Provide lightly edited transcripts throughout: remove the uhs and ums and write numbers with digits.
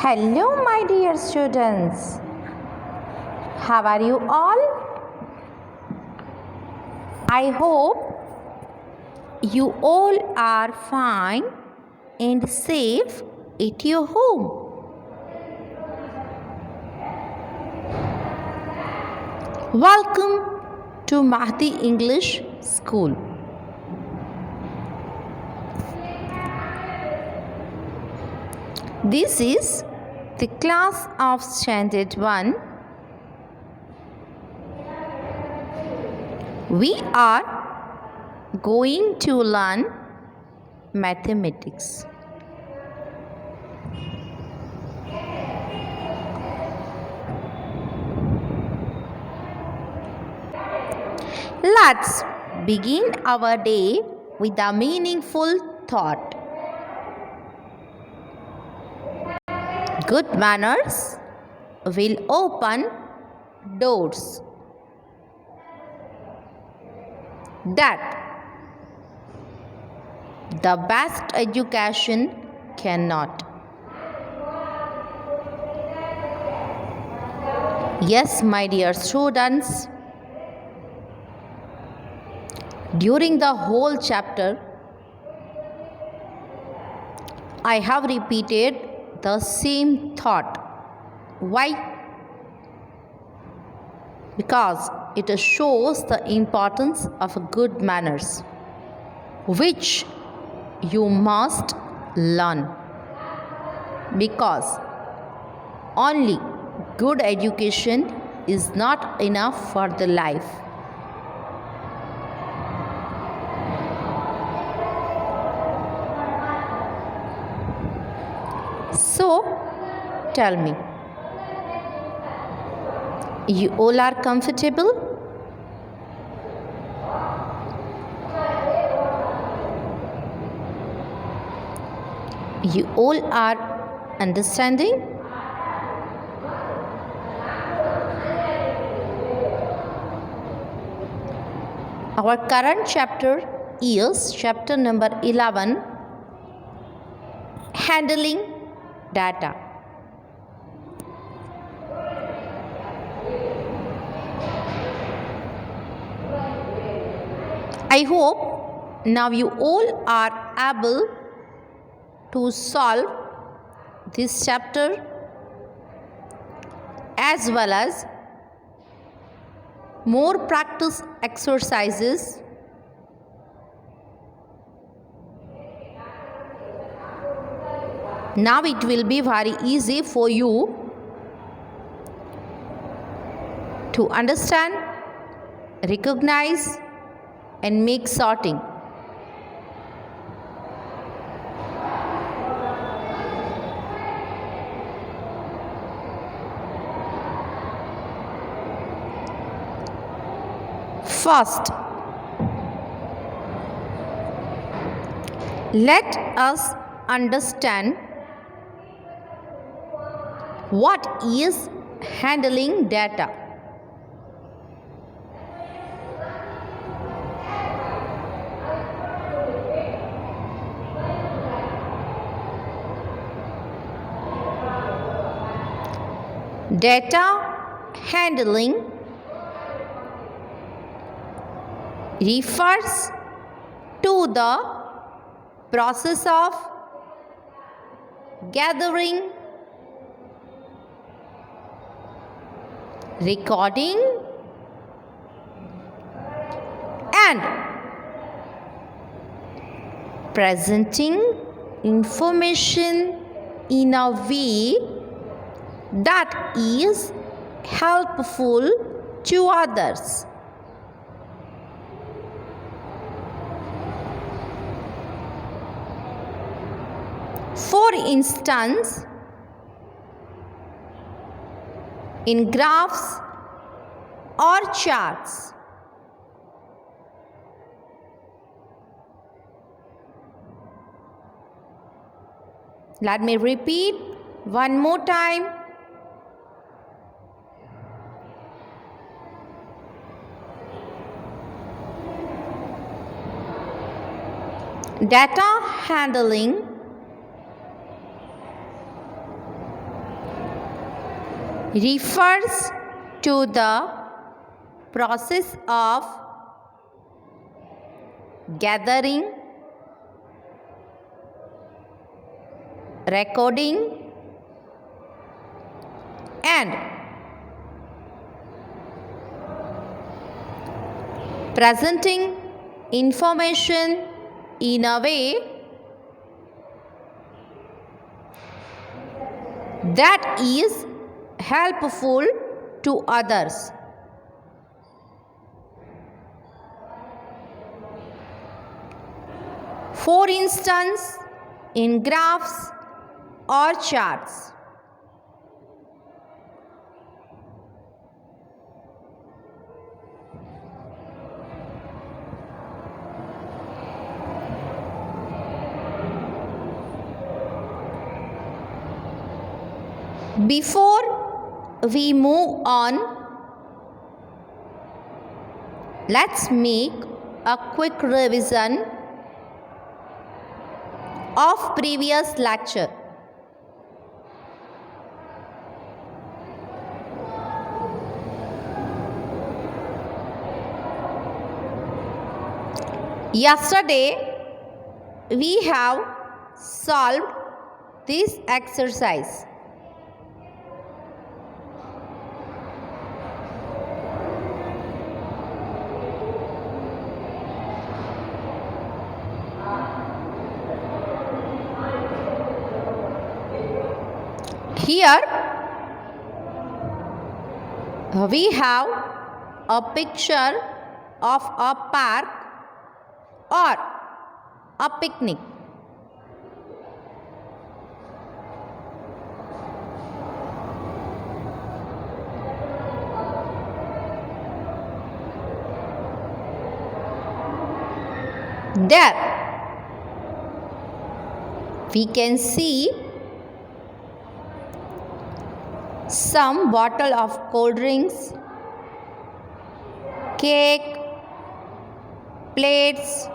Hello, my dear students. How are you all? I hope you all are fine and safe at your home. Welcome to Mahdi English School. This is the class of Standard 1. We are going to learn mathematics. Let's begin our day with a meaningful thought. Good manners will open doors that the best education cannot. Yes, my dear students, during the whole chapter, I have repeated the same thought. Why? Because it shows the importance of good manners, which you must learn. Because only good education is not enough for the life. So, tell me, you all are comfortable? You all are understanding? Our current chapter is chapter number 11, Handling Data. I hope now you all are able to solve this chapter as well as more practice exercises. Now it will be very easy for you to understand, recognize, and make sorting. First, let us understand what is handling data. Data handling refers to the process of gathering, recording, and presenting information in a way that is helpful to others. For instance, in graphs or charts. Let me repeat one more time. Data handling refers to the process of gathering, recording, and presenting information in a way that is helpful to others. For instance, in graphs or charts. Before we move on, let's make a quick revision of previous lecture. Yesterday, we have solved this exercise. Here we have a picture of a park or a picnic. There we can see some bottle of cold drinks, cake, plates,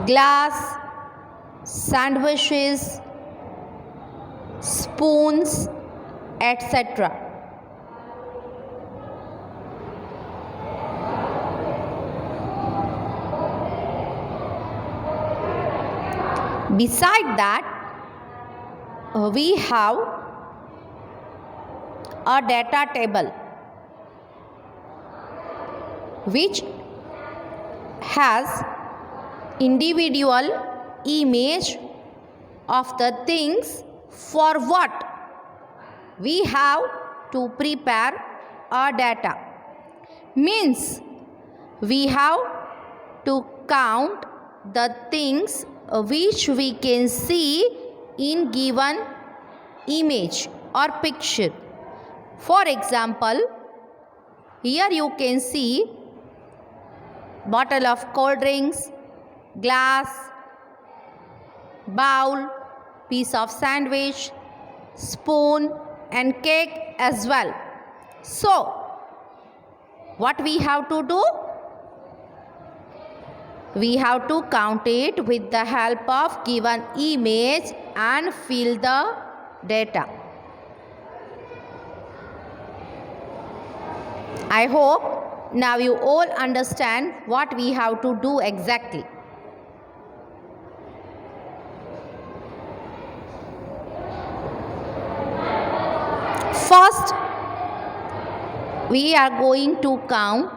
glass, sandwiches, spoons, etc. Beside that, we have a data table which has individual image of the things for what we have to prepare our data. Means we have to count the things which we can see in given image or picture. For example, here you can see bottle of cold drinks, glass, bowl, piece of sandwich, spoon and cake as well. So, what we have to do? We have to count it with the help of given image and fill the data. I hope now you all understand what we have to do exactly. First, we are going to count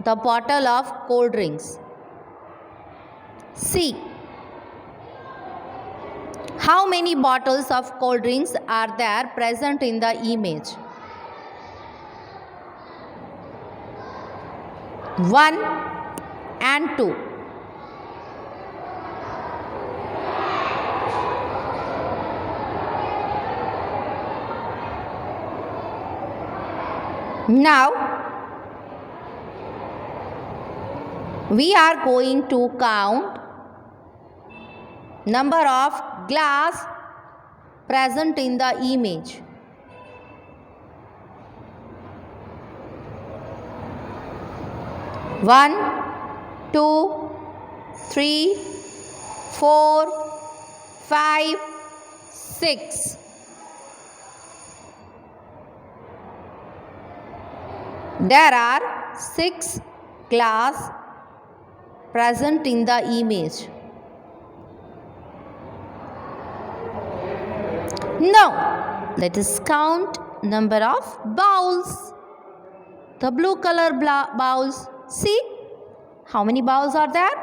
the bottle of cold drinks. See, how many bottles of cold drinks are there present in the image? 1 and 2. Now, we are going to count number of glass present in the image. 1, 2, 3, 4, 5, 6. There are 6 class present in the image. Now, let us count number of bowls. The blue color bowls. See, how many bowls are there?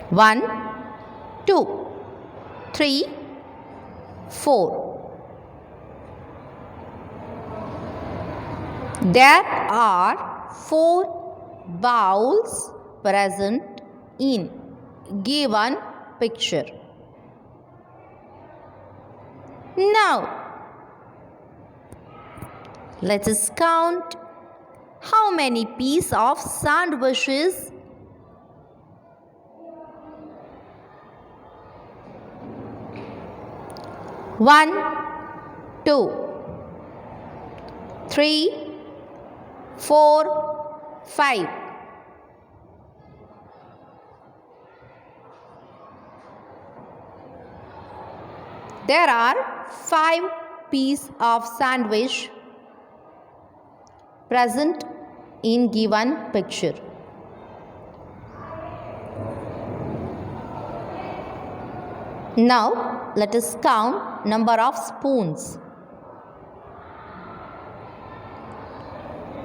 1, 2, 3, 4. There are 4 bowls present in given picture. Now, let us count how many pieces of sandwiches One, 2, 3, 4, 5. There are 5 pieces of sandwich present in given picture. Now, let us count number of spoons.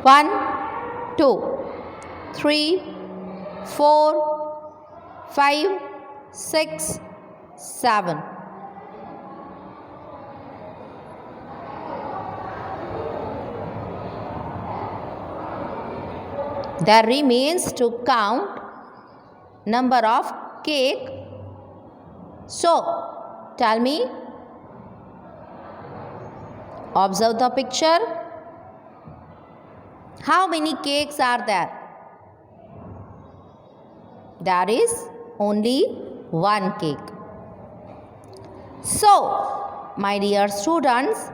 1, 2, 3, 4, 5, 6, 7. There remains to count number of cake. So, tell me, observe the picture. How many cakes are there? There is only 1 cake. So, my dear students,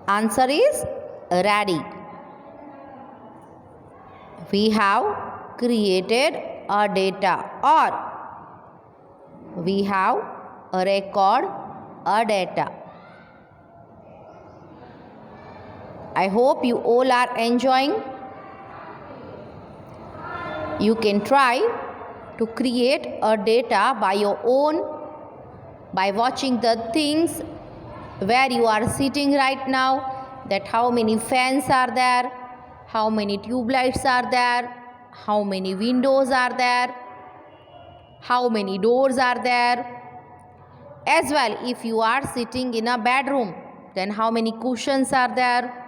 answer is ready. We have created a data, or we have a record a data. I hope you all are enjoying. You can try to create a data by your own, by watching the things where you are sitting right now, that how many fans are there, how many tube lights are there, how many windows are there, how many doors are there. As well, if you are sitting in a bedroom, then how many cushions are there,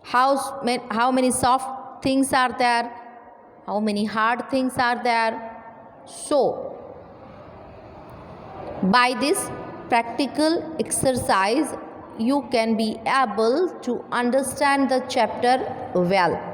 how many soft things are there, how many hard things are there. So, by this practical exercise, you can be able to understand the chapter well.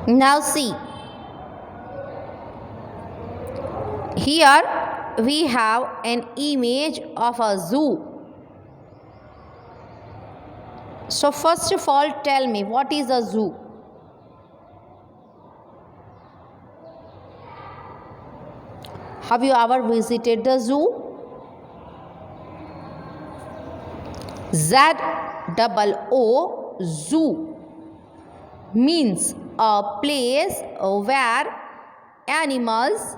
Now see, here we have an image of a zoo. So first of all, tell me, what is a zoo? Have you ever visited the zoo? Z-O-O, zoo, means a place where animals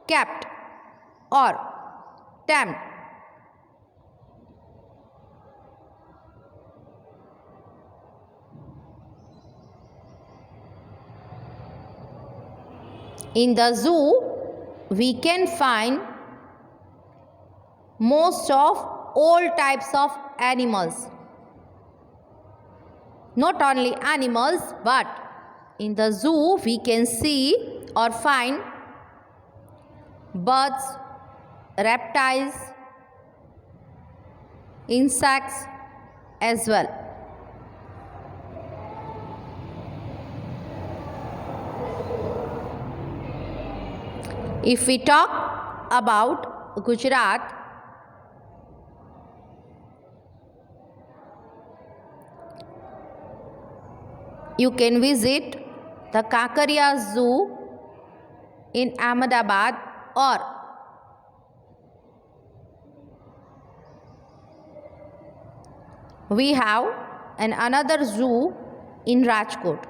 kept or tamed. In the zoo, we can find most of all types of animals. Not only animals, but in the zoo we can see or find birds, reptiles, insects as well. If we talk about Gujarat, you can visit the Kakaria Zoo in Ahmedabad, or we have another zoo in Rajkot.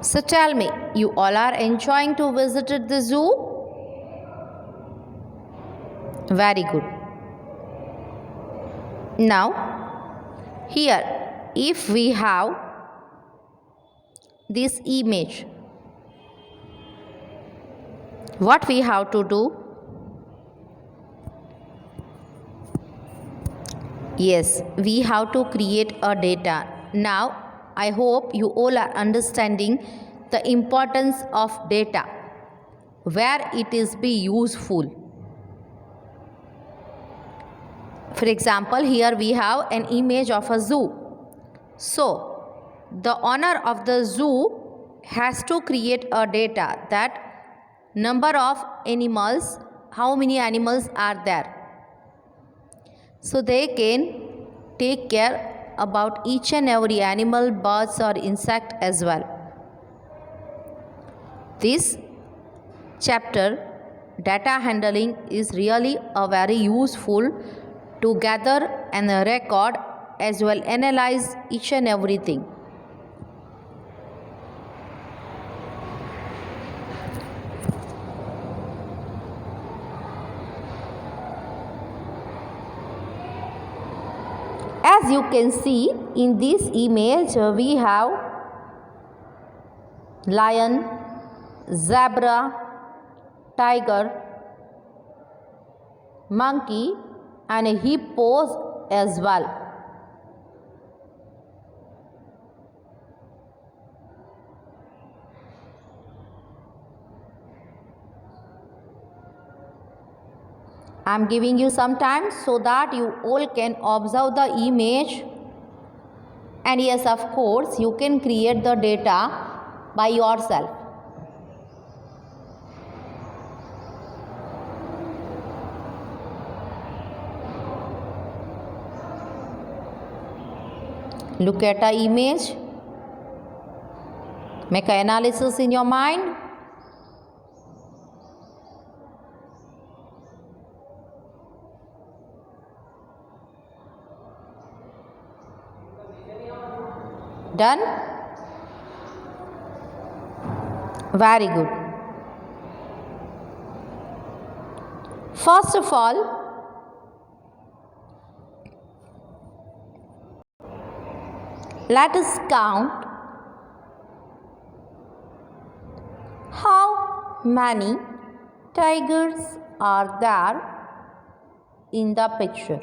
So tell me, you all are enjoying to visit the zoo? Very good. Now, here, if we have this image, what we have to do? Yes, we have to create a data. Now, I hope you all are understanding the importance of data, where it is be useful. For example, here we have an image of a zoo. So, the owner of the zoo has to create a data, that number of animals, how many animals are there. So, they can take care about each and every animal, birds or insect as well. This chapter, data handling, is really a very useful to gather and record as well analyze each and everything. As you can see in this image, we have lion, zebra, tiger, monkey and hippos as well. I am giving you some time so that you all can observe the image, and yes, of course, you can create the data by yourself. Look at the image, make an analysis in your mind. Done? Very good. First of all, let us count how many tigers are there in the picture.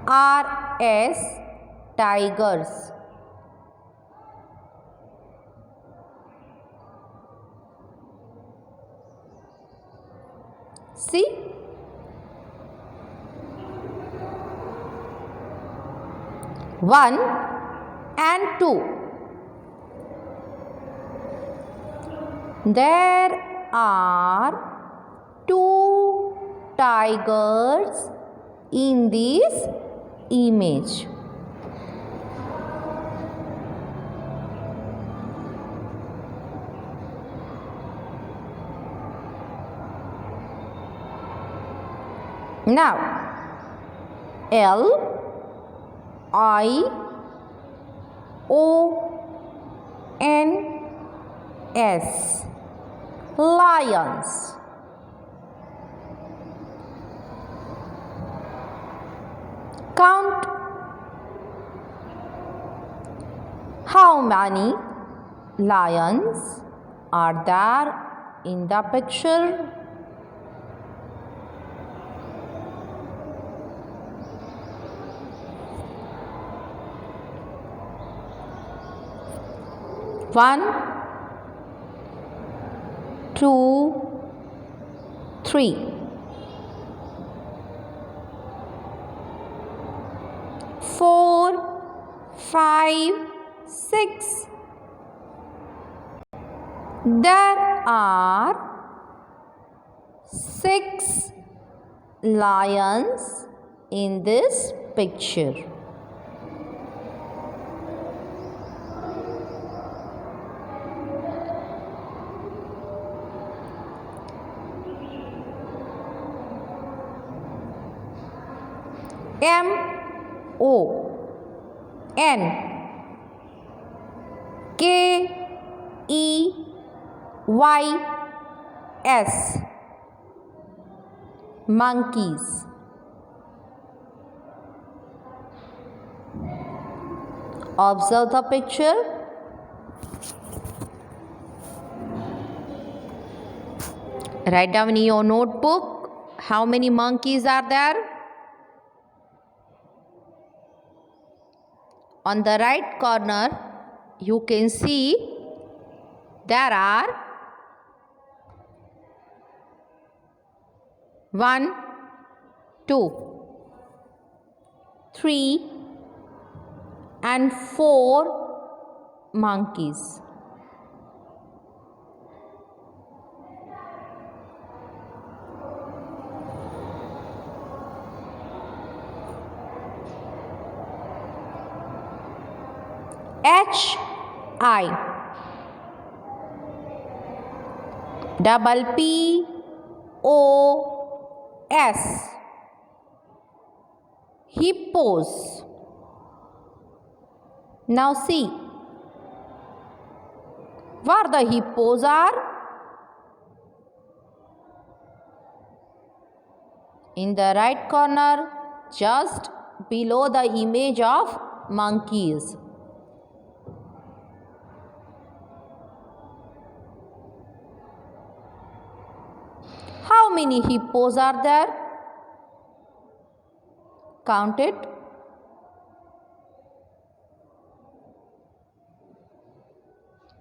Tigers, tigers. See? One and two. There are two tigers in this image. Now, Lions, lions. Count how many lions are there in the picture. One, 2, 3. 4, 5, 6. There are 6 lions in this picture. MONKEYS, monkeys. Observe the picture. Write down in your notebook how many monkeys are there. On the right corner, you can see there are 1, 2, 3 and 4 monkeys. HIPPOS, hippos. Now see, where the hippos are? In the right corner, just below the image of monkeys. How many hippos are there? Count it.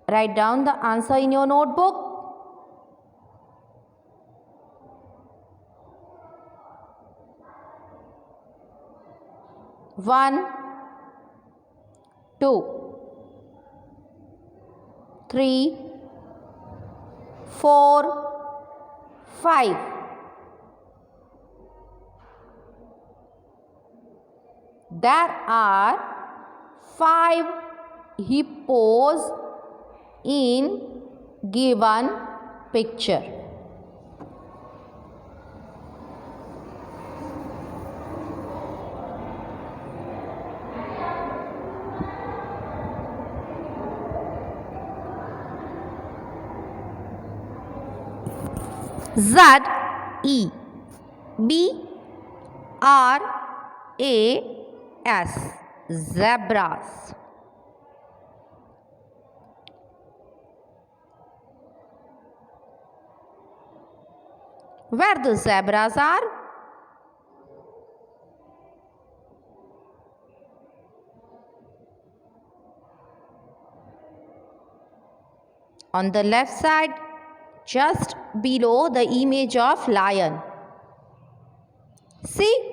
Write down the answer in your notebook. One, 2, 3, 4, 5. There are 5 hippos in given picture. ZEBRAS, zebras. Where the zebras are? On the left side, just below the image of lion. See?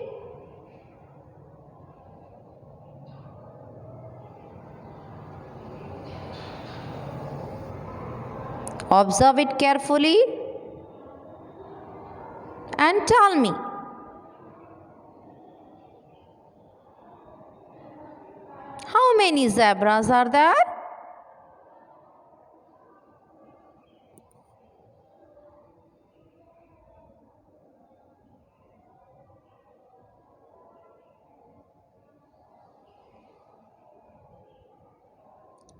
Observe it carefully and tell me. How many zebras are there?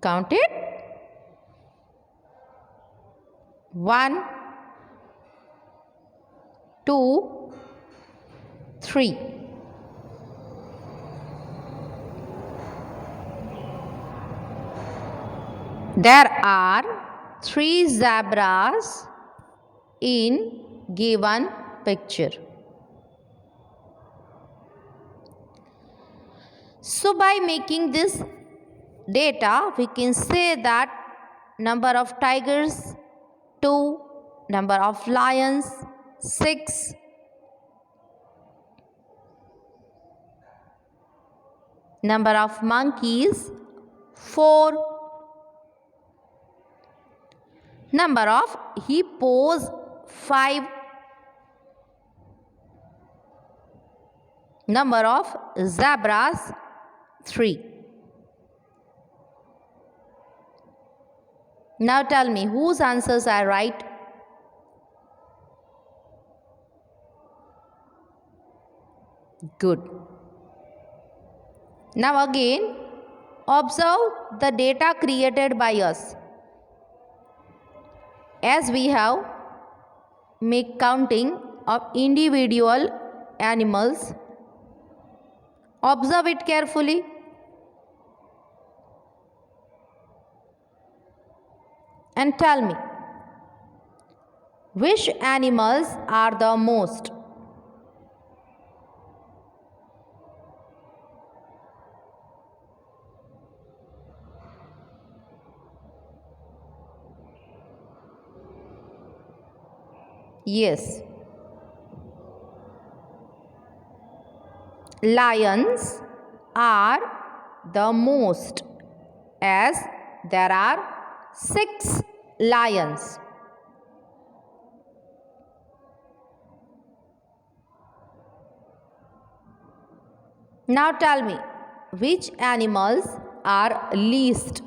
Count it. 1, 2, 3. There are 3 zebras in given picture. So by making this data, we can say that number of tigers 2, Number of lions, 6. Number of monkeys, 4. Number of hippos, 5. Number of zebras, 3. Now tell me whose answers are right. Good. Now again, observe the data created by us. As we have make counting of individual animals, observe it carefully. And tell me, which animals are the most? Yes. Lions are the most, as there are 6 lions. Now tell me, which animals are least?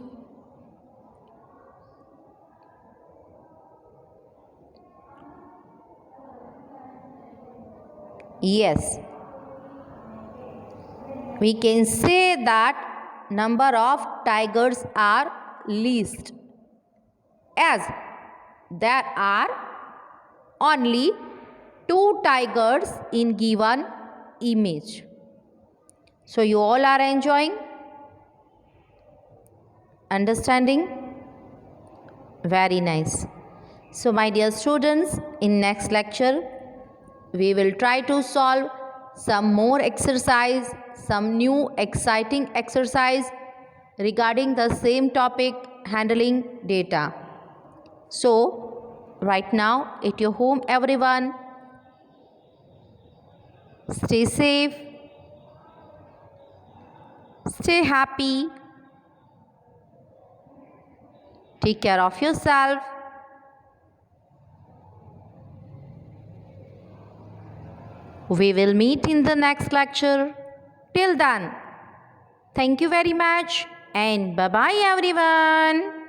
Yes. We can say that number of tigers are least, as there are only 2 tigers in given image. So you all are enjoying? Understanding? Very nice. So my dear students, in next lecture, we will try to solve some more exercise, some new exciting exercise regarding the same topic, handling data. So, right now at your home everyone, stay safe, stay happy, take care of yourself. We will meet in the next lecture. Till then, thank you very much and bye-bye everyone.